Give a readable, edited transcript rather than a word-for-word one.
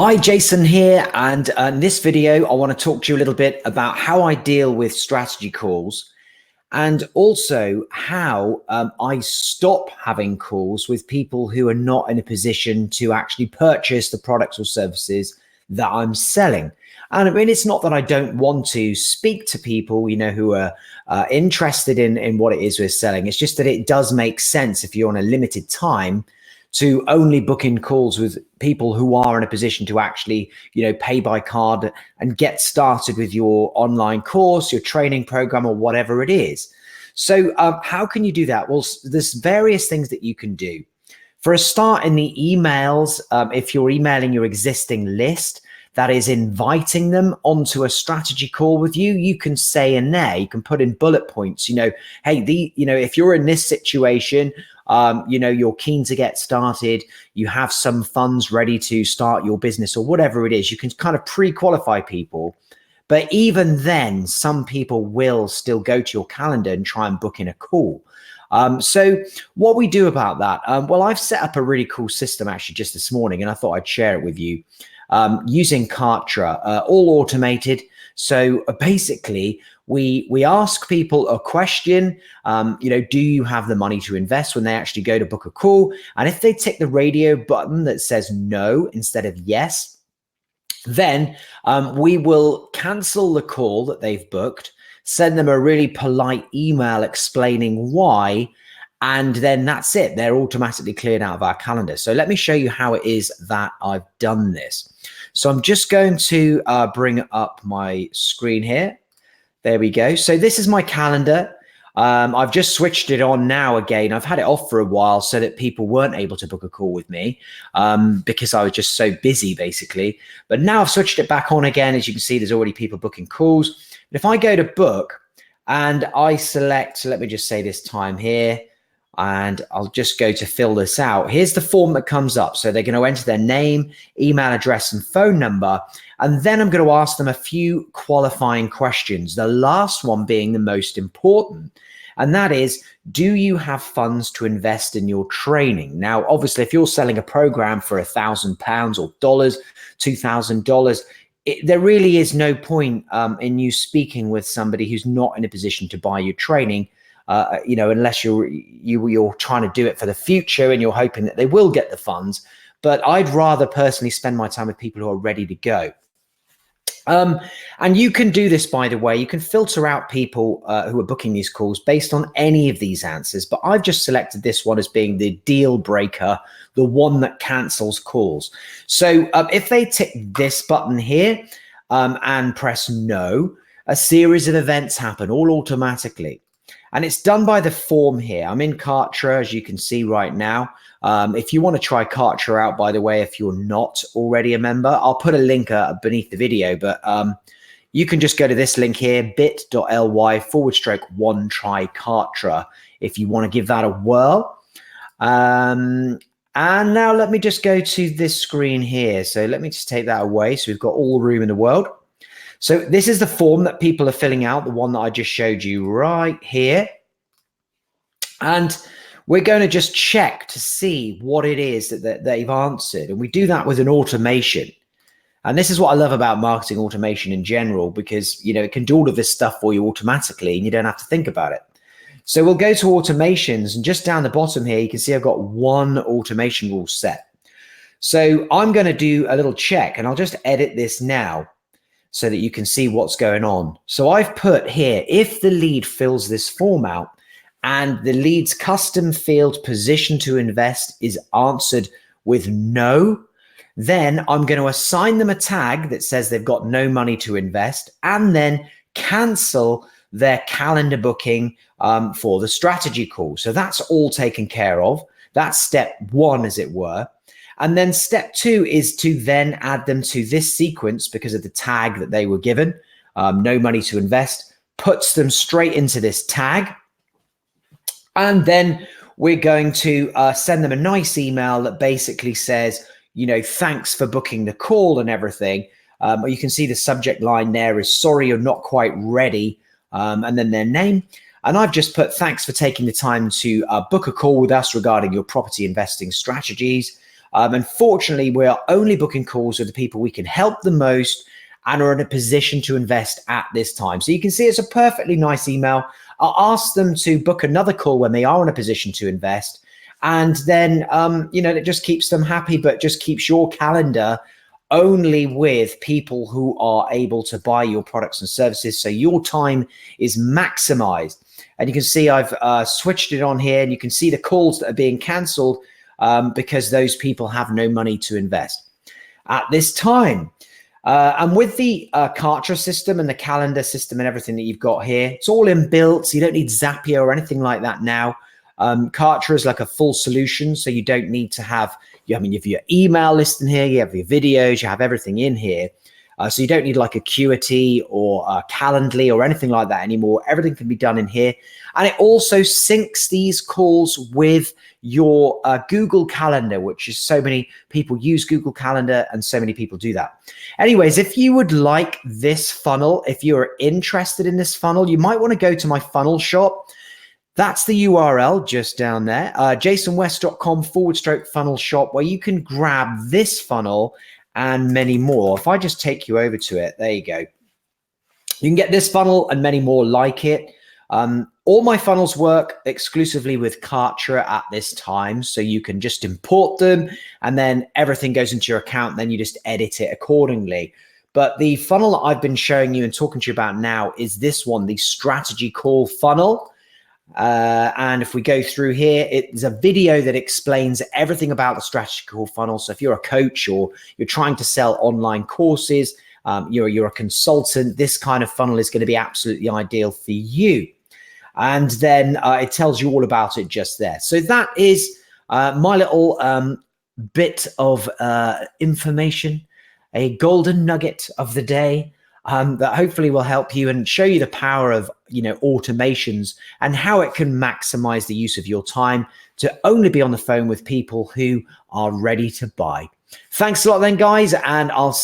Hi, Jason here. And in this video, I want to talk to you a little bit about how I deal with strategy calls and also how I stop having calls with people who are not in a position to actually purchase the products or services that I'm selling. And I mean, it's not that I don't want to speak to people, who are interested in what it is we're selling. It's just that it does make sense if you're on a limited time to only book in calls with people who are in a position to actually, pay by card and get started with your online course, your training program, or whatever it is. So how can you do that? Well, there's various things that you can do. For a start, in the emails, if you're emailing your existing list, that is inviting them onto a strategy call with you, you can say in there, you can put in bullet points, hey, if you're in this situation, you're keen to get started, you have some funds ready to start your business or whatever it is, you can kind of pre-qualify people. But even then, some people will still go to your calendar and try and book in a call. So what we do about that, well, I've set up a really cool system actually just this morning, and I thought I'd share it with you. Using Kartra, all automated. So basically, we ask people a question, do you have the money to invest when they actually go to book a call? And if they tick the radio button that says no instead of yes, then we will cancel the call that they've booked, send them a really polite email explaining why, and then that's it. They're automatically cleared out of our calendar. So let me show you how it is that I've done this. So I'm just going to bring up my screen here. There we go. So this is my calendar. I've just switched it on now again. I've had it off for a while so that people weren't able to book a call with me because I was just so busy basically. But now I've switched it back on again. As you can see, there's already people booking calls. But if I go to book and I select, so let me just say this time here, and I'll just go to fill this out. Here's the form that comes up. So they're going to enter their name, email address, and phone number. And then I'm going to ask them a few qualifying questions, the last one being the most important. And that is, do you have funds to invest in your training? Now, obviously, if you're selling a program for £1,000 or dollars, $2,000, there really is no point in you speaking with somebody who's not in a position to buy your training. Unless you're trying to do it for the future and you're hoping that they will get the funds. But I'd rather personally spend my time with people who are ready to go. And you can do this, by the way. You can filter out people who are booking these calls based on any of these answers. But I've just selected this one as being the deal breaker, the one that cancels calls. So if they tick this button here and press no, a series of events happen all automatically. And it's done by the form here. I'm in Kartra, as you can see right now. If you want to try Kartra out, by the way, if you're not already a member, I'll put a link beneath the video, but you can just go to this link here, bit.ly/OneTryKartra, if you want to give that a whirl. And now let me just go to this screen here. So let me just take that away. So we've got all the room in the world. So this is the form that people are filling out, the one that I just showed you right here. And we're going to just check to see what it is that they've answered. And we do that with an automation. And this is what I love about marketing automation in general, because, it can do all of this stuff for you automatically and you don't have to think about it. So we'll go to automations, and just down the bottom here, you can see I've got one automation rule set. So I'm going to do a little check, and I'll just edit this now so that you can see what's going on. So I've put here, if the lead fills this form out and the lead's custom field position to invest is answered with no, then I'm going to assign them a tag that says they've got no money to invest, and then cancel their calendar booking for the strategy call. So that's all taken care of. That's step one, as it were. And then step two is to then add them to this sequence because of the tag that they were given, no money to invest, puts them straight into this tag. And then we're going to send them a nice email that basically says, thanks for booking the call and everything. You can see the subject line there is, sorry, you're not quite ready. And then their name. And I've just put, thanks for taking the time to book a call with us regarding your property investing strategies. Unfortunately, we are only booking calls with the people we can help the most and are in a position to invest at this time. So you can see it's a perfectly nice email. I'll ask them to book another call when they are in a position to invest. And then, it just keeps them happy, but just keeps your calendar only with people who are able to buy your products and services. So your time is maximized. And you can see I've switched it on here, and you can see the calls that are being canceled because those people have no money to invest at this time. And with the Kartra system and the calendar system and everything that you've got here, it's all inbuilt. So you don't need Zapier or anything like that now. Kartra is like a full solution. So you don't need to have, you have your email list in here, you have your videos, you have everything in here. So you don't need like Acuity or Calendly or anything like that anymore. Everything can be done in here. And it also syncs these calls with your Google Calendar, which is so many people use Google Calendar and so many people do that. Anyways, if you would like this funnel, if you're interested in this funnel, you might want to go to my funnel shop. That's the URL just down there, jasonwest.com/funnel shop, where you can grab this funnel and many more. If I just take you over to it, there you go. You can get this funnel and many more like it. All my funnels work exclusively with Kartra at this time. So you can just import them and then everything goes into your account. And then you just edit it accordingly. But the funnel that I've been showing you and talking to you about now is this one, the strategy call funnel. And if we go through here, it's a video that explains everything about the strategy call funnel. So if you're a coach or you're trying to sell online courses, you're a consultant, this kind of funnel is going to be absolutely ideal for you. And then it tells you all about it just there. So that is my little bit of information, a golden nugget of the day. That hopefully will help you and show you the power of, automations and how it can maximize the use of your time to only be on the phone with people who are ready to buy. Thanks a lot then, guys, and I'll